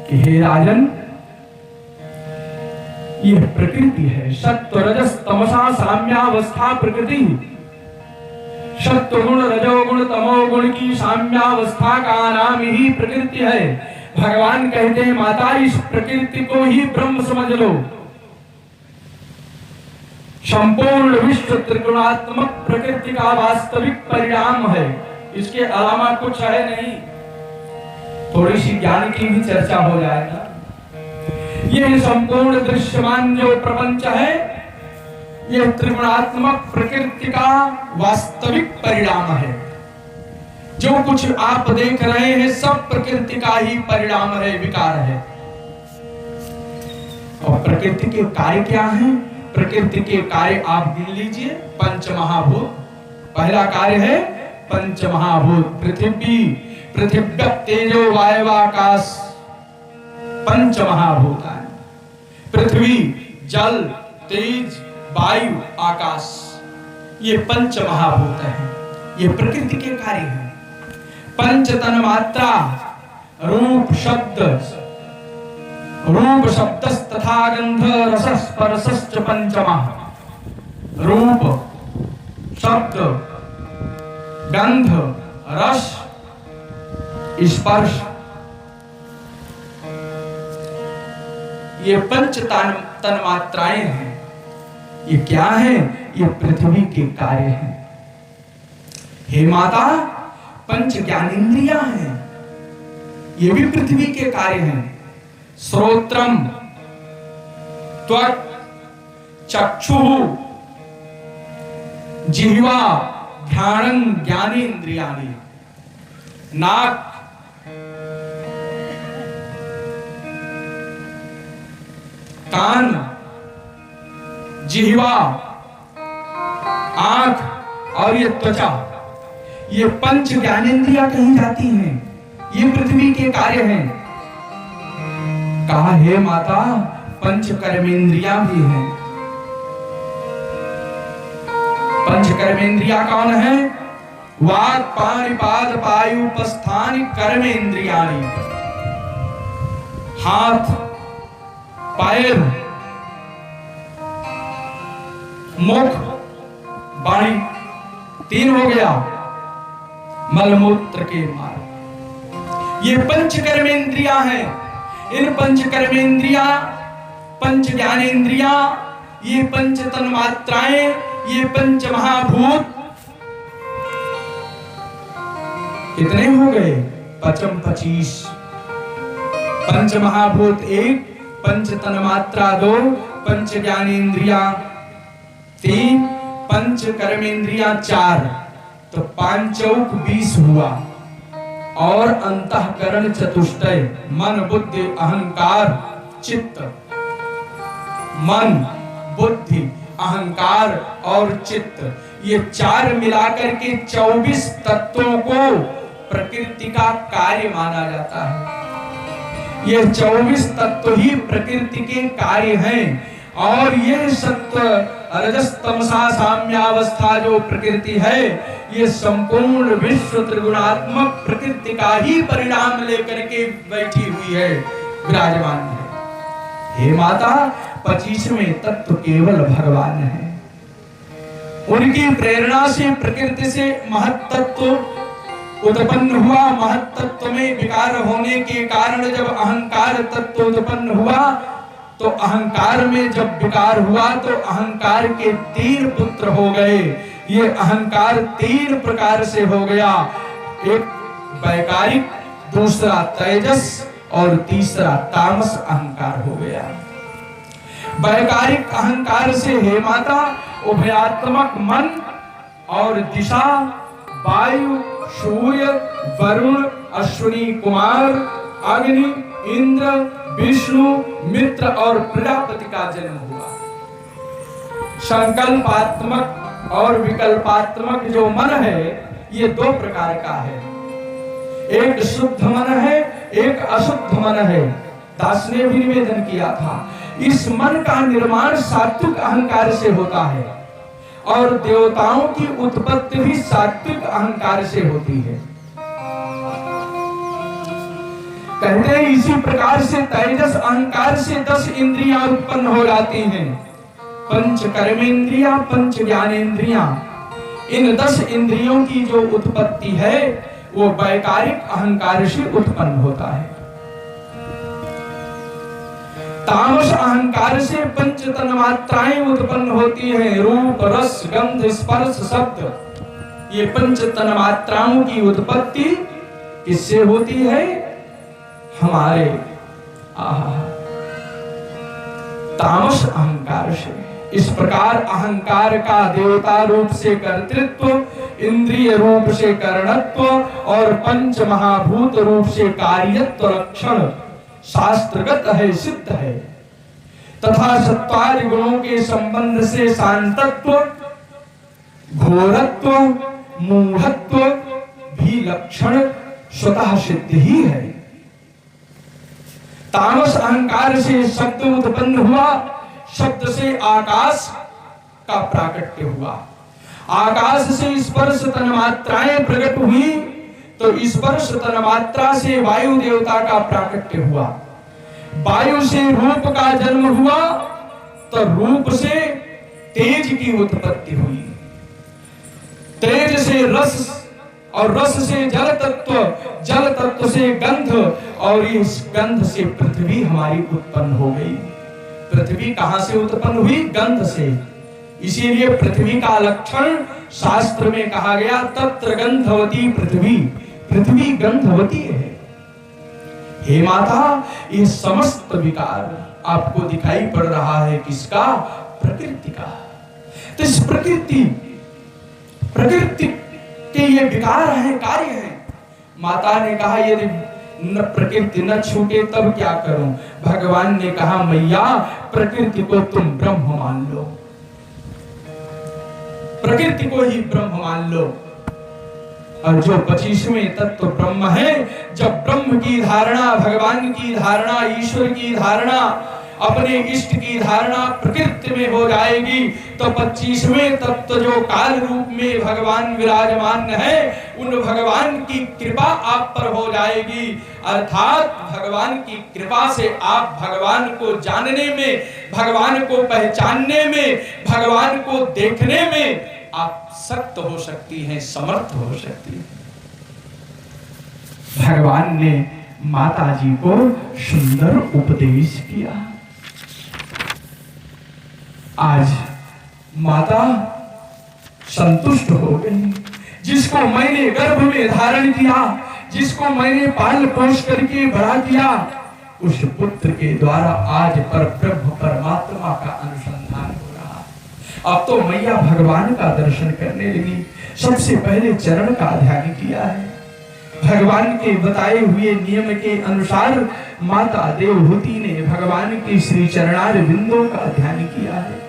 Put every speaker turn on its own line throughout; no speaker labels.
कि हे राजन, यह प्रकृति है। सत्व रजस तमसा साम्यावस्था प्रकृति। सत्व गुण रजोगुण तमोगुण की साम्यावस्था का नाम ही प्रकृति है। भगवान कहते हैं माता, इस प्रकृति को ही ब्रह्म समझ लो। संपूर्ण विश्व त्रिगुणात्मक प्रकृति का वास्तविक परिणाम है, इसके अलावा कुछ है नहीं। थोड़ी सी ज्ञान की भी चर्चा हो जाएगा। यह संपूर्ण दृश्यमान जो प्रपंच है, यह त्रिगुणात्मक प्रकृति का वास्तविक परिणाम है। जो कुछ आप देख रहे हैं सब प्रकृति का ही परिणाम है, विकार है। और प्रकृति के कार्य क्या हैं? प्रकृति के कार्य आप गिन लीजिए। पंच महाभूत, पहला कार्य है पंच महाभूत। पृथ्वी, पृथिव्य तेजो वायु आकाश, पंच महाभूत है। पृथ्वी, जल, तेज, वायु, आकाश, ये पंच महाभूत है। ये प्रकृति के कार्य हैं। पंच तन मात्रा, रूप शब्द, रूप शब्द तथा गंध रस स्पर्शश्च पंचमः। रूप शब्द गंध रस स्पर्श, ये पंच तन मात्राएं हैं। ये क्या है? ये पृथ्वी के कार्य हैं। हे माता, पंच ज्ञानेंद्रियां हैं, ये भी पृथ्वी के कार्य हैं। श्रोत्रम, त्वक, चक्षुः, जिह्वा, घ्राणं ज्ञानेंद्रियाणि। नाक, कान, जिह्वा, आंख और ये त्वचा, ये पंच ज्ञानेंद्रियां कहीं जाती हैं। ये पृथ्वी के कार्य हैं। कहा हे माता, पंच कर्मेंद्रियां भी हैं। पंच कर्मेंद्रियां कौन है? वाक् पाणि पाद पायु उपस्थानि कर्मेंद्रियाणि। हाथ, पैर, मुख, वाणी, तीन हो गया। मलमूत्र के मार्ग, ये पंच कर्मेंद्रियां हैं। इन पंच कर्मेंद्रियां, पंच ज्ञानेंद्रियां, ये पंच तन्मात्राएं, ये पंच महाभूत कितने हो गए? पचम 25। पंच महाभूत 1, पंच तन्मात्रा 2, पंच ज्ञानेंद्रिया 3, पंच कर्मेंद्रिया 4, तो 5 चौक 20 हुआ। और अंतःकरण चतुष्टय, मन बुद्धि अहंकार चित्त। मन, बुद्धि, अहंकार और चित्त, ये 4 मिलाकर के 24 तत्वों को प्रकृति का कार्य माना जाता है। ये 24 तत्व ही प्रकृति के कार्य हैं। और ये सत्व रजस तमसा साम्यावस्था जो प्रकृति है, ये संपूर्ण विश्व त्रिगुणात्मक प्रकृति का ही परिणाम लेकर के बैठी हुई है, विराजमान है। हे माता, 25वें तत्व केवल भगवान है। उनकी प्रेरणा से प्रकृति से महत्त्व उत्पन्न हुआ। महत्त्व में विकार होने के कारण जब अहंकार तत्व उत्पन्न हुआ, तो अहंकार में जब विकार हुआ तो अहंकार के 3 पुत्र हो गए। ये अहंकार 3 प्रकार से हो गया। एक वैकारिक, दूसरा तेजस और तीसरा तामस अहंकार हो गया। वैकारिक अहंकार से हे माता, उभयात्मक मन और दिशा, वायु, सूर्य, वरुण, अश्विनी कुमार, अग्नि, इंद्र, विष्णु, मित्र और प्रजापति का जन्म हुआ। संकल्पात्मक और विकल्पात्मक जो मन है, ये 2 प्रकार का है। एक शुद्ध मन है, एक अशुद्ध मन है। दास ने भी निवेदन किया था, इस मन का निर्माण सात्विक अहंकार से होता है और देवताओं की उत्पत्ति भी सात्विक अहंकार से होती है। कहते हैं इसी प्रकार से तेजस अहंकार से 10 इंद्रियां उत्पन्न हो जाती हैं। पंच कर्मेंद्रिया, पंच ज्ञानेंद्रिया, इन 10 इंद्रियों की जो उत्पत्ति है वो वैकारिक अहंकार से उत्पन्न होता है। तामस अहंकार से पंच तन्मात्राएं उत्पन्न होती हैं। रूप, रस, गंध, स्पर्श, शब्द, ये पंच तन्मात्राओं की उत्पत्ति किससे होती है? हमारे तामस अहंकार से। इस प्रकार अहंकार का देवता रूप से कर्तृत्व, इंद्रिय रूप से करणत्व और पंच महाभूत रूप से कार्यत्व लक्षण शास्त्रगत है, सिद्ध है। तथा सत्वादि गुणों के संबंध से शांतत्व, घोरत्व, मूढ़त्व भी लक्षण स्वतः सिद्ध ही है। तामस अहंकार से शब्द उत्पन्न हुआ, शब्द से आकाश का प्राकट्य हुआ, आकाश से स्पर्श तन्मात्राएं प्रकट हुई, तो स्पर्श तन्मात्रा से वायु देवता का प्राकट्य हुआ, वायु से रूप का जन्म हुआ, तो रूप से तेज की उत्पत्ति हुई, तेज से रस और रस से जल तत्व, जल तत्व से गंध और इस गंध से पृथ्वी हमारी उत्पन्न हो गई। पृथ्वी कहां से उत्पन्न हुई? गंध से। इसीलिए पृथ्वी का लक्षण शास्त्र में कहा गया, तत्र गंधवती पृथ्वी, पृथ्वी गंधवती है। हे माता, ये समस्त विकार आपको दिखाई पड़ रहा है किसका? प्रकृति का। तो इस प्रकृति के ये विकार है, कार्य है। माता ने कहा यदि न प्रकृति न छूटे तब क्या करूं? भगवान ने कहा मैया प्रकृति को तुम ब्रह्म मान लो, प्रकृति को ही ब्रह्म मान लो। और जो 25वें तत्व ब्रह्म है, जब ब्रह्म की धारणा, भगवान की धारणा, ईश्वर की धारणा, अपने इष्ट की धारणा प्रकृति में हो जाएगी, तो 25वें तत्व जो काल रूप में भगवान विराजमान है, उन भगवान की कृपा आप पर हो जाएगी। अर्थात भगवान की कृपा से आप भगवान को जानने में, भगवान को पहचानने में, भगवान को देखने में आप सक्त हो सकती हैं, समर्थ हो सकती हैं। भगवान ने माता जी को सुंदर उपदेश किया। आज माता संतुष्ट हो गई। जिसको मैंने गर्भ में धारण किया, जिसको मैंने पाल पोष करके बड़ा किया, उस पुत्र के द्वारा आज पर ब्रह्म परमात्मा का अनुसंधान हो रहा। अब तो मैया भगवान का दर्शन करने लगी। सबसे पहले चरण का ध्यान किया है। भगवान के बताए हुए नियम के अनुसार माता देवहूति ने भगवान के श्री चरणार बिंदों का ध्यान किया है।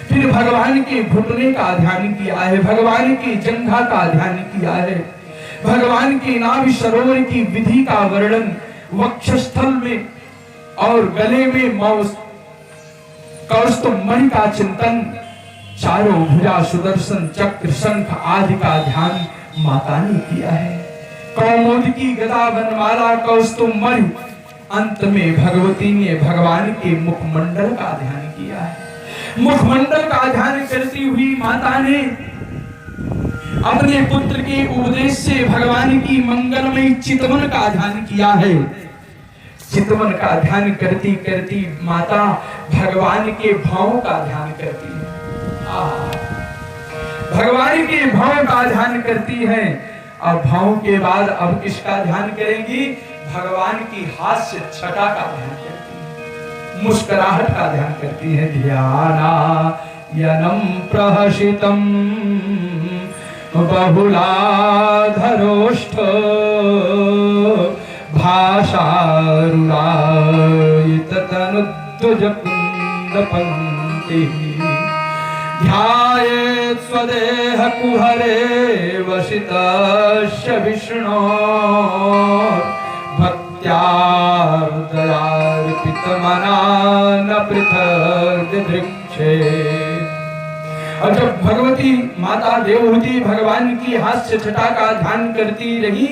फिर भगवान के घुटने का ध्यान किया है, भगवान की जंघा का ध्यान किया है, भगवान के नाभि सरोवर की विधि का वर्णन, वक्षस्थल में और गले में कौस्तुभ मणि का चिंतन, चारों भुजा सुदर्शन चक्र शंख आदि का ध्यान माता ने किया है। कौमुदी गदा वनमाला कौस्तुभ मणि, अंत में भगवती ने भगवान के मुखमंडल का ध्यान किया है। मुखमंडल का ध्यान करती हुई माता ने अपने पुत्र के उपदेश से भगवान की मंगलमयी चितवन का ध्यान किया है। चितवन का ध्यान करती करती माता भगवान के भावों का ध्यान करती है। भगवान के भाव का ध्यान करती है। अब भाव के बाद अब किसका ध्यान करेंगी? भगवान की हास्य छटा का ध्यान करती है, मुस्कुराहट का ध्यान करती है। ध्याना यनम प्रहसितम बहुलाधरोष्ठ भाषारुरायिततनुद्वज कुंदपंक्ति ध्यायेत् स्वदेह कुहरे वसितस्य विष्णो भक्त्या हृदयार्पितमना न पृथक् दिदृक्षे। और जब भगवती माता देवहूति भगवान की हास्य छटा का ध्यान करती रही,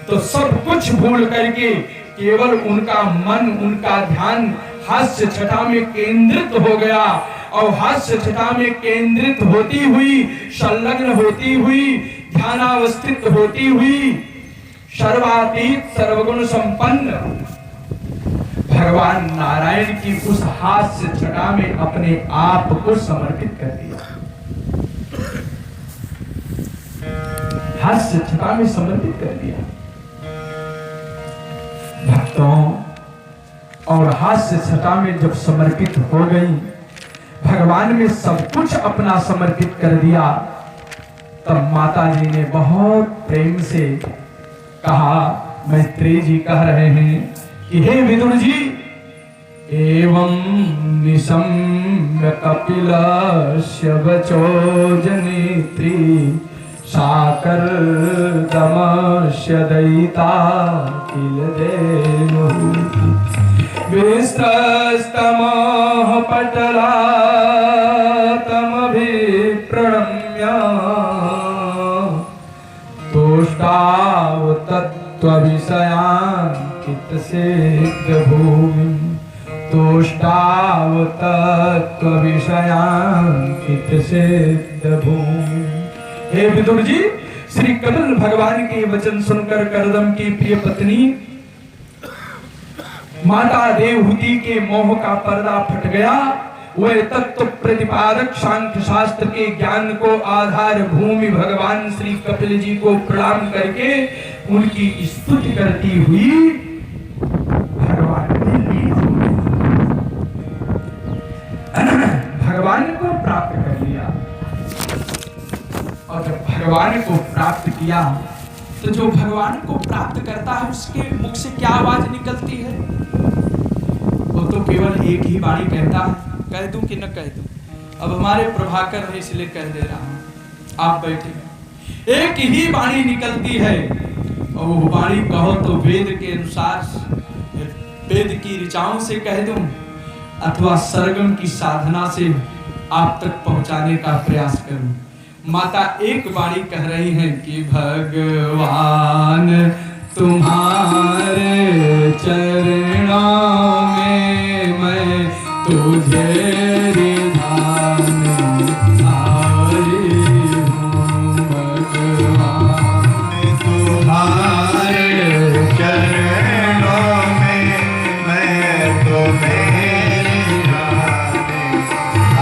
तो सब कुछ भूल करके केवल उनका मन, उनका ध्यान हास्य छटा में केंद्रित हो गया। और हास्य छटा में केंद्रित होती हुई, संलग्न होती हुई, ध्यानावस्थित होती हुई, सर्वातीत सर्वगुण संपन्न भगवान नारायण की उस हास्य छटा में अपने आप को समर्पित कर दिया। हास्य छटा में समर्पित कर दिया भक्तों। और हास्य छटा में जब समर्पित हो गई, भगवान में सब कुछ अपना समर्पित कर दिया, तब माता जी ने बहुत प्रेम से कहा, मैत्रेय जी कह रहे हैं कि हे विदुर जी, एवं निशम्य कपिलस्य वचो जनेत्री साकर दमस्य दयिता किल देनु विस्तस्तमः पटलातमभिप्रणम्य तुष्टाव तत्त्वविषयान् कितसिद्धभूमिं तुष्टाव तत्त्वविषयान् कितसिद्धभूमिं। हे विदुर जी, श्री कपिल भगवान के वचन सुनकर करदम की प्रिय पत्नी माता देवहूति के मोह का पर्दा फट गया। वह तत्व प्रतिपादक सांख्य शास्त्र के ज्ञान को आधार भूमि भगवान श्री कपिल जी को प्रणाम करके उनकी स्तुति करती हुई भगवान को प्राप्त कर लिया। और जब भगवान को प्राप्त किया तो जो भगवान को प्राप्त करता है उसके मुख से क्या आवाज निकलती है? वो तो केवल एक ही वाणी कहता है। कह दूं कि न कह दूं? अब हमारे प्रभाकर है इसलिए कह दे रहा हूं, आप बैठे। एक ही वाणी निकलती है और वो वाणी कहो तो वेद के अनुसार, वेद की ऋचाओं से कह दूं अथवा सरगम की साधना से आप तक पहुंचाने का प्रयास करूं। माता एक वाणी कह रही हैं कि भगवान तुम्हारे चरणों में मैं तुझे रिझाने आई हूँ। भगवान तुम्हारे
चरणों में मैं तुम्हें रिझाने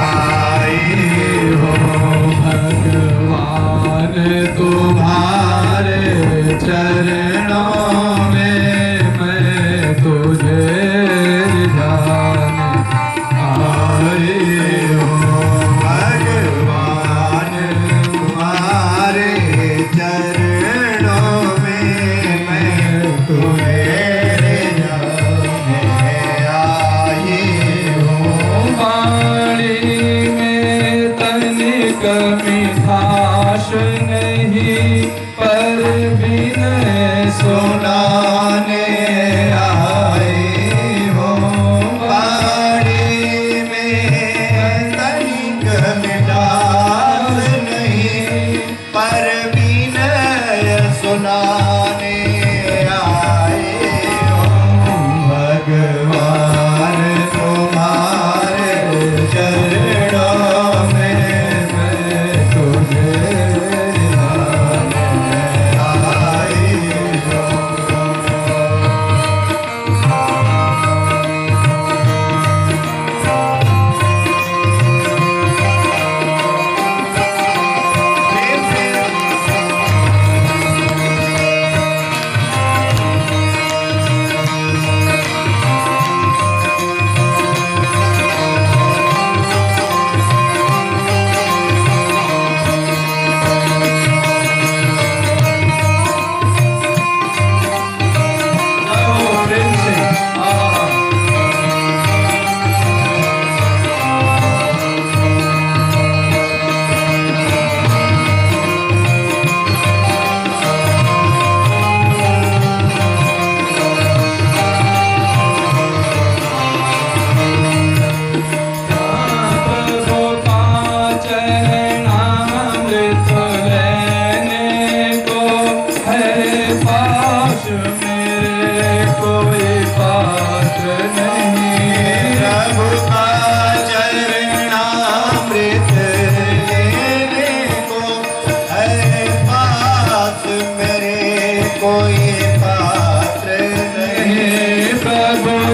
आई हूँ।
भगवान तुम्हारे चरणों में मैं तुझे रिझाने आई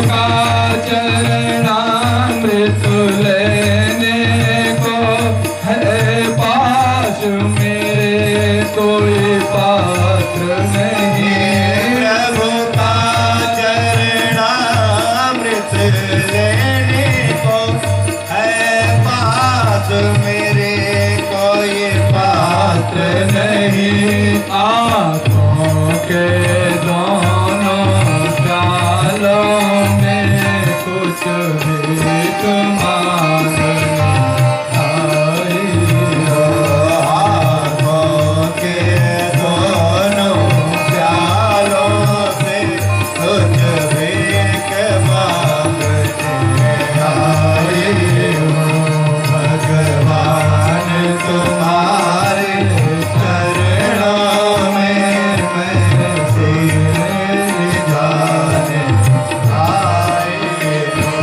का चरणामृत लेने को है पास मेरे कोई पात्र नहीं।
प्रभु का चरणामृत लेने को है पास मेरे कोई पात्र
नहीं। आँखों के दोनों प्यालों में कुछ भीख मांगने आई हो।
हाथों के दोनों प्यालों से कुछ भीख मांगने आई हो। भगवान तुम्हारे चरणों में मैं सिर जाने आई हो।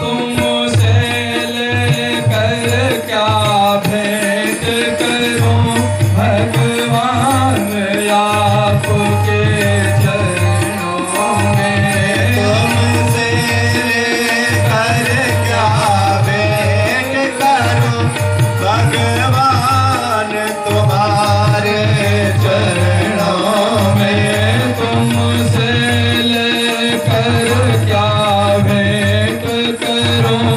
तुमसे लेकर क्या भेंट करूं भगवान आपके चरणों में।
तुमसे लेकर क्या भेंट करूं भगवान तुम्हारे चरणों में।
तुमसे लेकर क्या भेंट करूं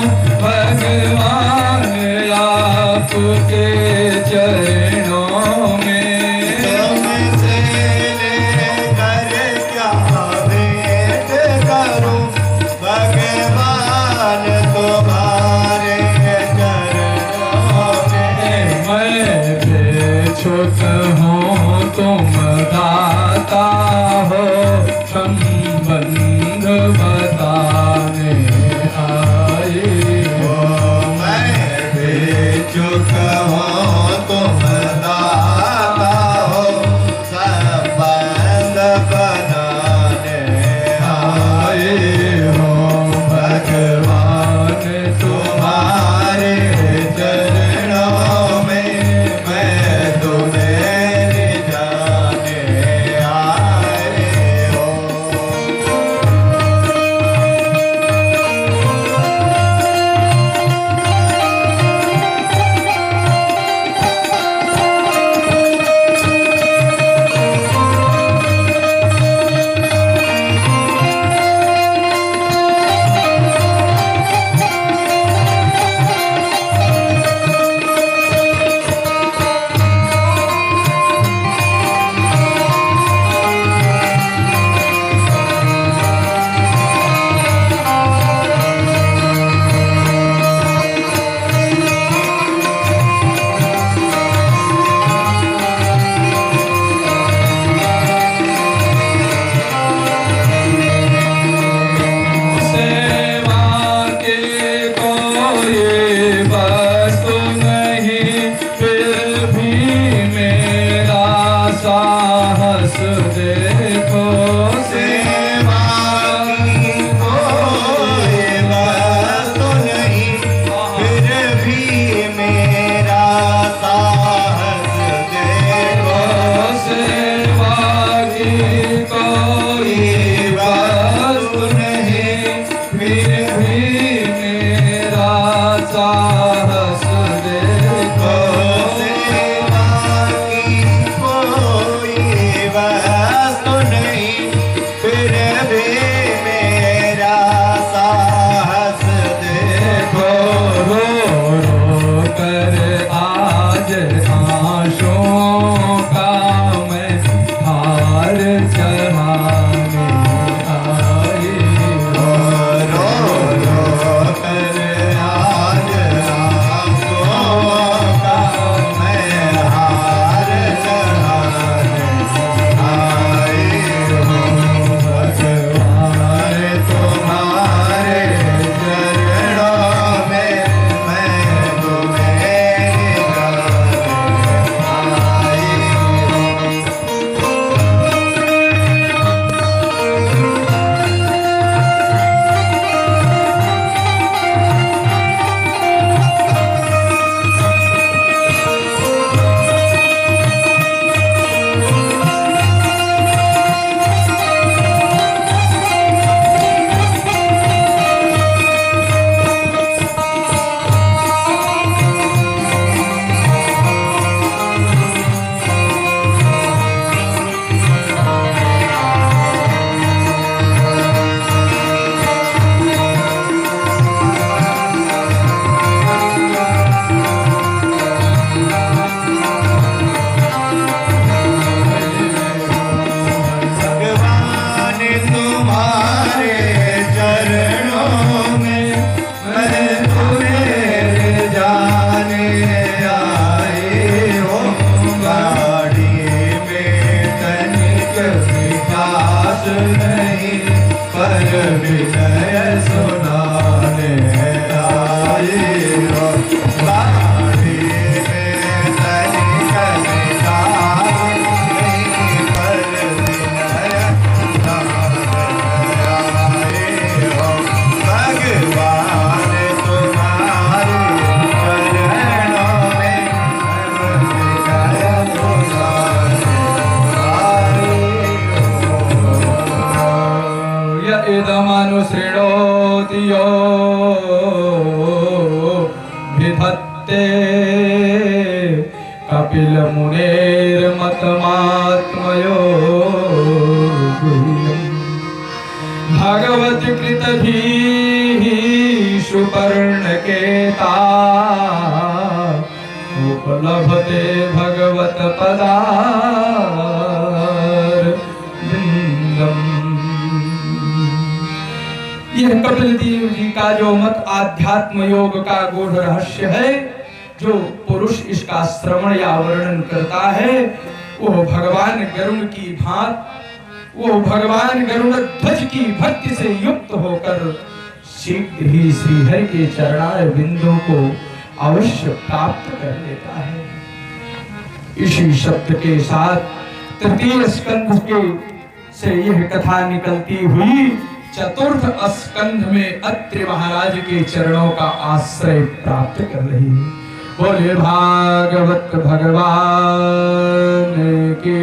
भगवान आपके चरणों में।
तुमसे लेकर क्या भेंट करूं भगवान तुम्हारे चरणों में।
मैं बेछुट हूँ तुम दाता हो संबंध बताने आए हो।
मैं बेचुक हूँ तुम दाता हो संबंध बनाने आए हो। भगवान तुम्हारे चरणों में मैं तुम्हें जाने आए हो। मिठास नहीं पर विनय सुनाने आए हो। वाणी में तनिक मिठास नहीं पर विनय सुनाने आए हो। भगवान तुम्हारे चरणों में विनय सुनाने आए हो।
य इदमनुसृणोति यो विधत्ते कपिलमुनेर्मतमात्मयो गुह्यम् भगवति कृतधीः सुपर्णकेता उपलभते भगवत पदारविन्दम्। यह कपिल देव जी का जो मत आध्यात्म योग का गूढ़ रहस्य है, जो पुरुष इसका श्रवण या वर्णन करता है, वो भगवान गरुण की भांत, वो भगवान गरुड़ ध्वज की भक्ति से युक्त होकर शीघ्र ही श्रीहरि के चरणार बिंदुओं को अवश्य प्राप्त कर लेता है। इसी शब्द के साथ तृतीय स्कंध के से यह कथा निकलती हुई चतुर्थ स्कंध में अत्रि महाराज के चरणों का आश्रय प्राप्त कर रही है। बोले भागवत भगवान की